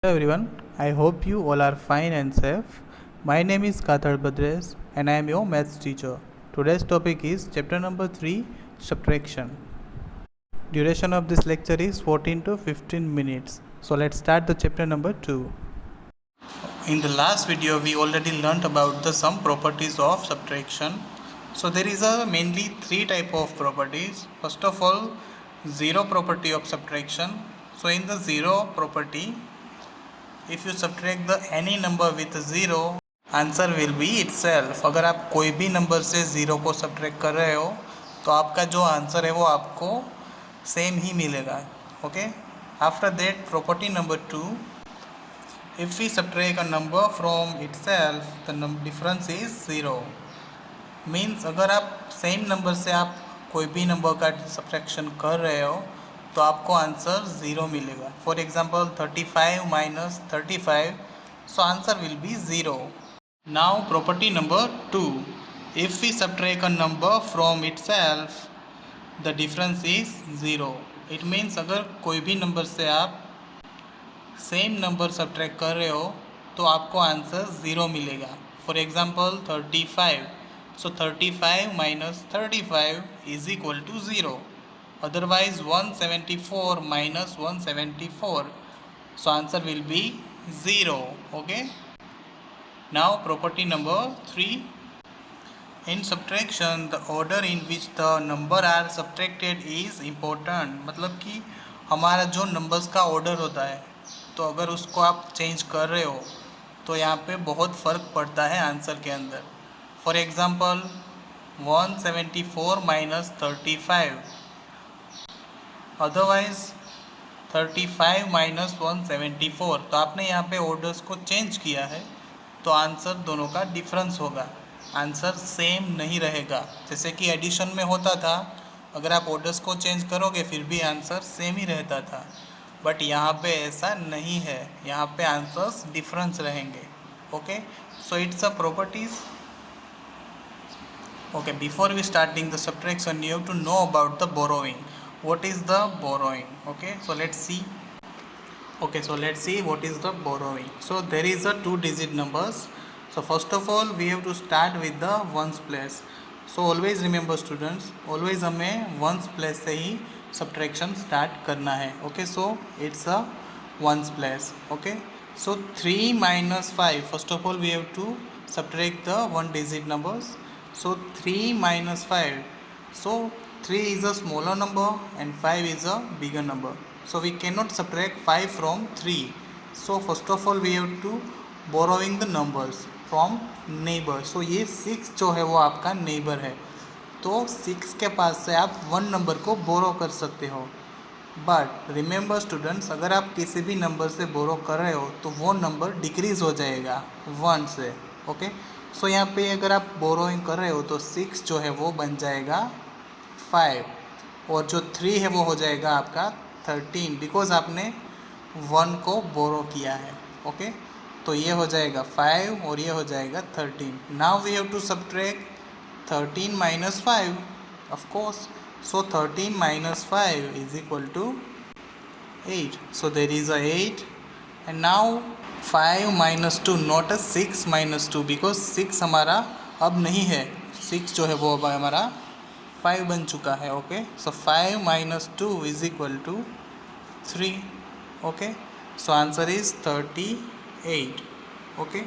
Hello everyone, I hope you all are fine and safe. My name is Kathar Badres and I am your maths teacher. Today's topic is chapter number 3, subtraction. Duration of this lecture is 14 to 15 minutes. So let's start the chapter number 2. In the last video we already learnt about the some properties of subtraction. So there is mainly three type of properties. First of all, zero property of subtraction. So in the zero property, if you subtract the any number with zero, answer will B itself. अगर आप कोई भी number से zero को subtract कर रहे हो तो आपका जो आंसर है वो आपको सेम ही मिलेगा. Okay. After that property number 2, if we subtract a number from itself the difference is zero. Means अगर आप सेम नंबर से आप कोई भी नंबर का सब्ट्रैक्शन कर रहे हो तो आपको आंसर ज़ीरो मिलेगा. For example 35 minus 35, so answer will be zero. Now property number 2, if we subtract a number from itself the difference is zero. It means अगर कोई भी नंबर से आप सेम नंबर सब्ट्रैक्ट कर रहे हो तो आपको आंसर ज़ीरो मिलेगा. For example 35, so 35 minus 35 is equal to 0. Otherwise 174 minus 174, so answer will be 0. Okay. Now property number 3, in subtraction the order in which the number are subtracted is important. मतलब कि हमारा जो numbers का order होता है तो अगर उसको आप चेंज कर रहे हो तो यहाँ पे बहुत फ़र्क पड़ता है आंसर के अंदर. For example 174 minus 35, otherwise 35 minus 174. तो आपने यहाँ पे ऑर्डर्स को चेंज किया है तो आंसर दोनों का डिफरेंस होगा, आंसर सेम नहीं रहेगा. जैसे कि एडिशन में होता था, अगर आप ऑर्डर्स को चेंज करोगे फिर भी आंसर सेम ही रहता था. बट यहाँ पे ऐसा नहीं है, यहाँ पे आंसर्स डिफरेंस रहेंगे. Okay. So it's a properties. Okay, before we starting the subtraction, you have to know about the borrowing. What is the borrowing? Okay, so let's see. Okay, so let's see what is the borrowing. So there is a two-digit numbers. So first of all, we have to start with the ones place. So always remember students, always हमें ones place से ही subtraction start करना है. Okay, so it's a ones place. Okay, so 3 minus 5. First of all, we have to subtract the one-digit numbers. So 3 minus 5. So 3 is a smaller number and 5 is a bigger number. So we cannot subtract 5 from 3. So first of all we have to borrowing the numbers from neighbor. So ये 6 जो है वो आपका neighbor है, तो 6 के पास से आप 1 नंबर को बोरो कर सकते हो. बट रिमेंबर स्टूडेंट्स, अगर आप किसी भी नंबर से बोरो कर रहे हो तो वो नंबर डिक्रीज़ हो जाएगा 1 से. ओके. सो यहाँ पे अगर आप बोरोइंग कर रहे हो तो 6 जो है वो बन जाएगा 5 और जो 3 है वो हो जाएगा आपका 13, बिकॉज आपने 1 को बोरो किया है. ओके. तो ये हो जाएगा 5 और ये हो जाएगा 13. Now we have to subtract 13 minus 5 of course. So 13 minus 5 is equal to 8. So there is a 8. And now 5 minus 2, not a 6 minus 2, because 6 हमारा अब नहीं है. 6 जो है वो अब हमारा 5 बन चुका है. Okay. So 5 minus 2 is equal to 3. Okay. So answer is 38. Okay.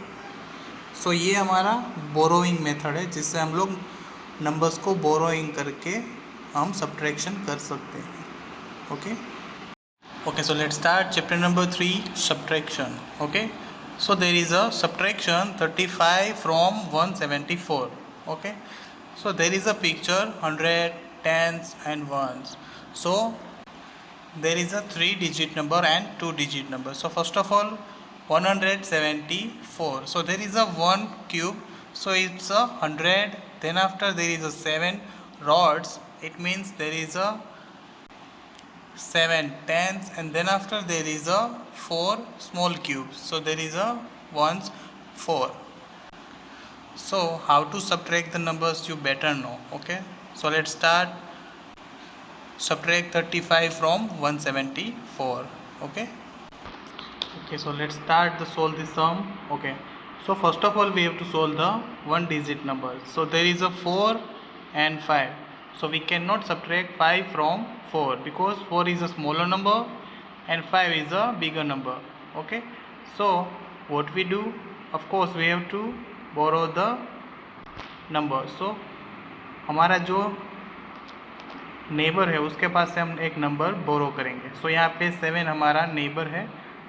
So ये हमारा बोरोइंग मेथड है जिससे हम लोग नंबर्स को बोरोइंग करके हम सब्ट्रैक्शन कर सकते हैं. Okay. Okay, so let's start chapter number 3, subtraction. Okay, so there is a subtraction 35 from 174. Okay, so there is a picture 100, tens and ones. So there is a 3-digit number and 2-digit number. So first of all 174. So there is a 1 cube, so it's a 100. Then after there is a 7 rods, it means there is a 7 tens, and then after there is a 4 small cubes, so there is a ones 4. So how to subtract the numbers you better know. Okay, so let's start. Subtract 35 from 174. Okay, Okay, so let's start to solve the sum. Okay, so first of all we have to solve the one digit number. So there is a 4 and 5. So we cannot subtract 5 from 4 because 4 is a smaller number and 5 is a bigger number. Okay, so what we do, of course we have to borrow the number. So हमारा जो neighbour है उसके पास से हम एक number बोरो करेंगे. सो यहाँ पे 7 हमारा नेबर है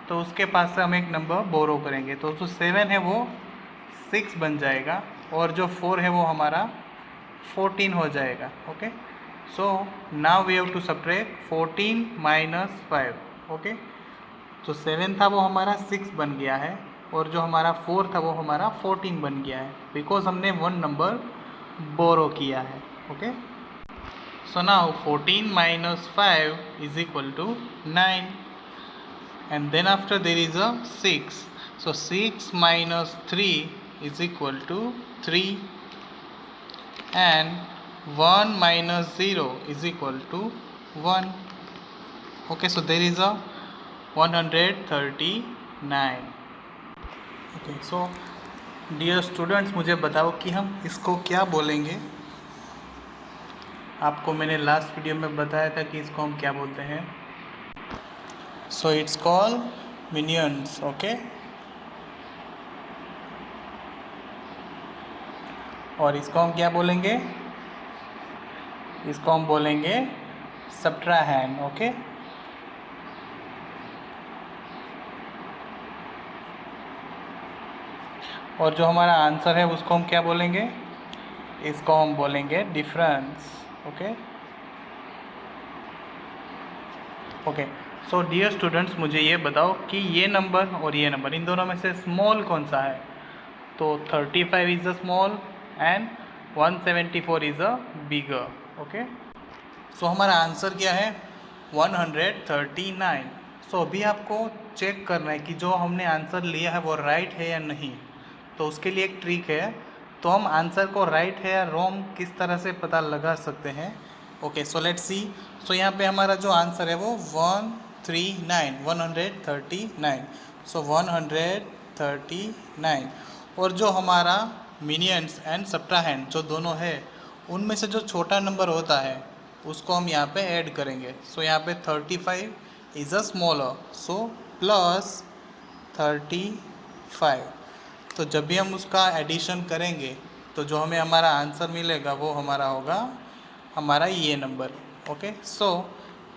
तो उसके पास से हम एक नंबर बोरो करेंगे. तो जो 7 है वो 6 बन जाएगा और जो 4 है वो हमारा 14 हो जाएगा. Okay, so now we have to subtract 14 minus 5. Okay, जो 7 था वो हमारा 6 बन गया है और जो हमारा 4 था वो हमारा 14 बन गया है बिकॉज हमने वन नंबर बोरो किया है. Okay, so now 14 minus 5 is equal to 9 and then after there is a 6. So 6 minus 3 is equal to 3 and 1 minus 0 is equal to 1. Okay, so there is a 139. Okay, so dear students, मुझे बताओ कि हम इसको क्या बोलेंगे. आपको मैंने last video में बताया था कि इसको हम क्या बोलते हैं. So it's call minions. Okay, और इसको हम क्या बोलेंगे, इसको हम बोलेंगे सब्ट्राहैंड. ओके, और जो हमारा आंसर है उसको हम क्या बोलेंगे, इसको हम बोलेंगे difference. Okay okay, so dear students, मुझे ये बताओ कि ये नंबर और ये नंबर, इन दोनों में से स्मॉल कौन सा है. तो 35 is a small and 174 is a bigger. Okay, so हमारा आंसर क्या है, 139. सो अभी आपको चेक करना है कि जो हमने आंसर लिया है वो राइट है या नहीं. तो उसके लिए एक ट्रिक है. तो हम आंसर को राइट है या रॉन्ग किस तरह से पता लगा सकते हैं. ओके, सो लेट्स सी. सो यहाँ पे हमारा जो आंसर है वो 139. सो 139. और जो हमारा मिनियंस एंड सब्ट्राहैंड जो दोनों है उनमें से जो छोटा नंबर होता है उसको हम यहाँ पे ऐड करेंगे. सो यहाँ पे 35 is a smaller, so plus 35. तो जब भी हम उसका एडिशन करेंगे तो जो हमें हमारा आंसर मिलेगा वो हमारा होगा हमारा ये number. Okay, so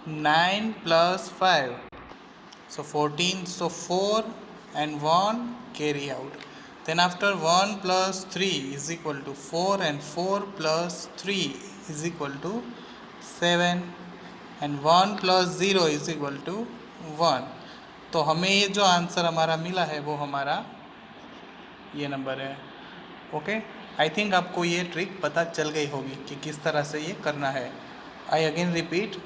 9 plus 5, so 14. So 4 and 1 carry out. Then after 1 plus 3 is equal to 4 and 4 plus 3 is equal to 7 and 1 plus 0 is equal to 1. तो हमें ये जो आंसर हमारा मिला है वो हमारा ये नंबर है. ओके, आई थिंक आपको ये ट्रिक पता चल गई होगी कि किस तरह से ये करना है. आई अगेन रिपीट,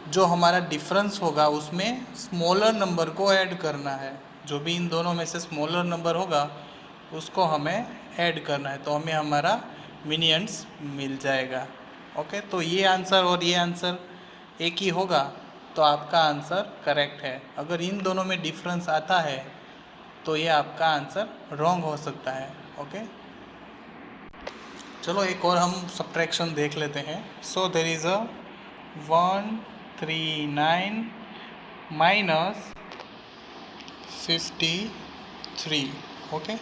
जो हमारा डिफरेंस होगा उसमें स्मॉलर नंबर को ऐड करना है. जो भी इन दोनों में से स्मॉलर नंबर होगा उसको हमें ऐड करना है तो हमें हमारा मिनियंस मिल जाएगा. ओके, तो ये आंसर और ये आंसर एक ही होगा तो आपका आंसर करेक्ट है. अगर इन दोनों में डिफरेंस आता है तो ये आपका आंसर रॉन्ग हो सकता है. ओके, चलो एक और हम सब्ट्रैक्शन देख लेते हैं. So there is a 139 minus 53. Okay,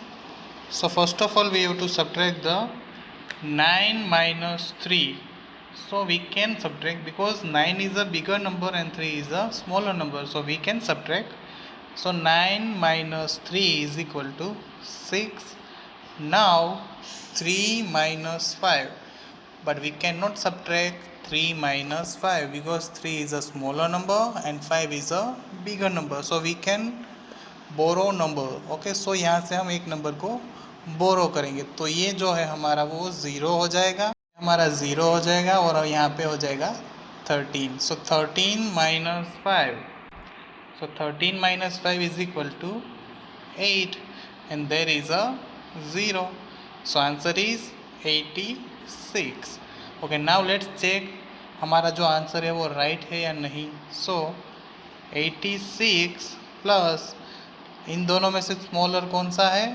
so first of all we have to subtract the 9 minus 3. So we can subtract because 9 is a bigger number and 3 is a smaller number, so we can subtract. So 9 minus 3 is equal to 6. Now 3 minus 5, but we cannot subtract 3 minus 5 because 3 is a smaller number and 5 is a bigger number, so we can borrow number. Okay, so यहाँ से हम एक number को बोरो करेंगे तो ये जो है हमारा वो 0 हो जाएगा, हमारा 0 हो जाएगा और यहाँ पे हो जाएगा 13. सो 13 minus 5, so 13 minus 5 is equal to 8 and there is a 0. So answer is 86. Okay, now let's check हमारा जो आंसर है वो राइट है या नहीं. सो 86 प्लस इन दोनों में से स्मॉलर कौन सा है?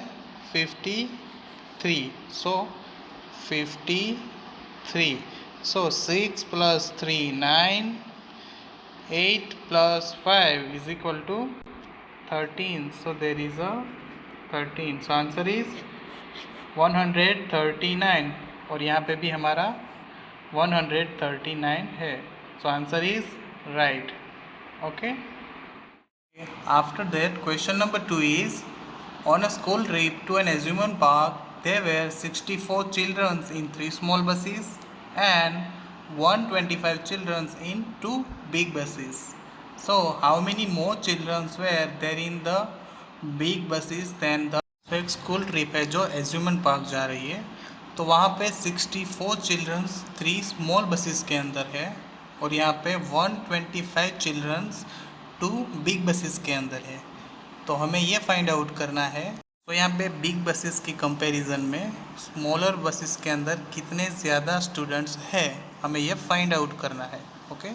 53. सो 53. सो 6 plus 3 9. 8 plus 5 is equal to 13. So there is a 13. So answer is 139. और यहाँ पे भी हमारा 139 है. So answer is right. Okay. After that, question number 2 is, on a school trip to an amusement park, there were 64 children in 3 small buses and 125 children in 2 big buses. So how many more children were there in the big buses than the? तो एक school trip है जो एज्यूमेंट park जा रही है, तो वहाँ पे 64 चिल्ड्रंस 3 स्मॉल बसेस के अंदर है और यहाँ पे 125 चिल्ड्रंस 2 बिग बसेस के अंदर है. तो हमें ये फाइंड आउट करना है. तो यहाँ पे बिग बसेस की कंपैरिजन में स्मॉलर बसेस के अंदर कितने ज़्यादा स्टूडेंट्स है, हमें ये फाइंड आउट करना है. Okay,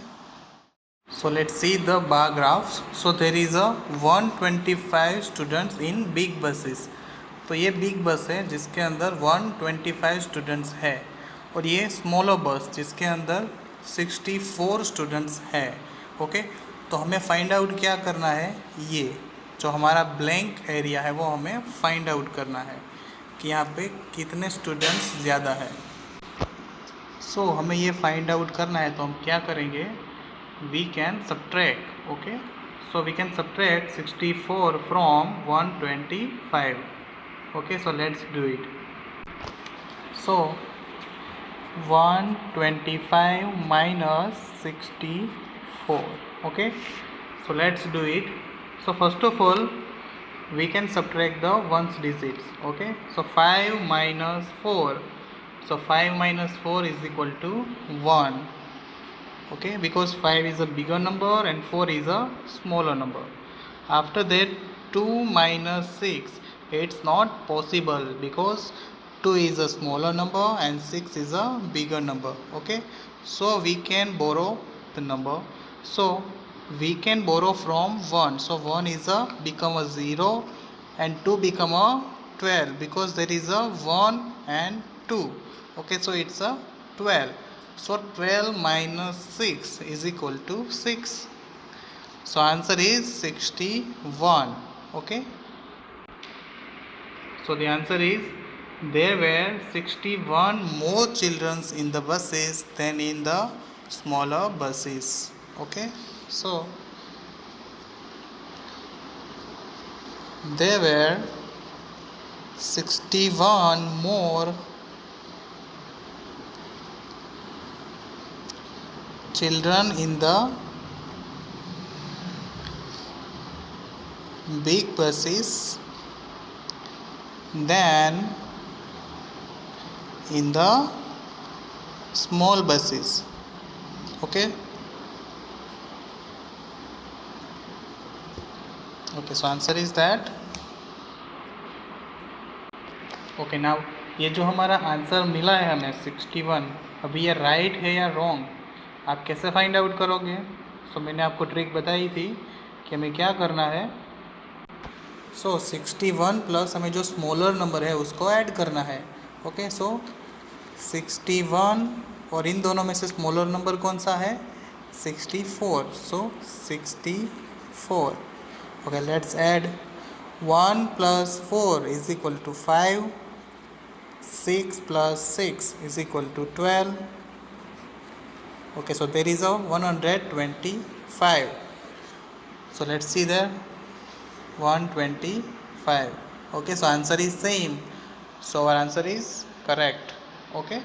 so let's see the bar graphs. So there is a 125 students in big buses. तो ये बिग बस है जिसके अंदर 125 स्टूडेंट्स है और ये स्मॉलर बस जिसके अंदर 64 स्टूडेंट्स है. ओके, तो हमें फाइंड आउट क्या करना है, ये जो हमारा ब्लैंक एरिया है वो हमें फाइंड आउट करना है कि यहाँ पे कितने स्टूडेंट्स ज़्यादा है. सो हमें ये फाइंड आउट करना है, तो हम क्या करेंगे, we can subtract. Okay, so we can subtract 64 from 125. Okay, so let's do it. So 125 minus 64. Okay, so let's do it. So first of all we can subtract the ones digits. Okay, so 5 minus 4. So 5 minus 4 is equal to 1. Okay, because 5 is a bigger number and 4 is a smaller number. After that 2 minus 6, it's not possible because 2 is a smaller number and 6 is a bigger number. Okay, so we can borrow the number. So we can borrow from 1. So 1 is a become a 0 and 2 become a 12 because there is a 1 and 2. Okay, so it's a 12. So 12 minus 6 is equal to 6. So answer is 61. Okay, so the answer is, there were 61 more children in the buses than in the smaller buses. Okay, so there were 61 more children in the big buses than in the small buses. Okay, okay, so answer is that. Okay, now ये जो हमारा answer मिला है हमें 61, अभी ये right है या रॉन्ग, आप कैसे फाइंड आउट करोगे? सो मैंने आपको ट्रिक बताई थी कि हमें क्या करना है. सो 61 प्लस हमें जो स्मॉलर नंबर है उसको ऐड करना है. ओके, सो 61 और इन दोनों में से स्मॉलर नंबर कौन सा है? 64. सो 64. Okay, let's add 1 plus 4 is equal to 5. 6 plus 6 is equal to 12. Okay, so there is a 125. So let's see there, 125. Okay, so answer is same. So our answer is correct. Okay.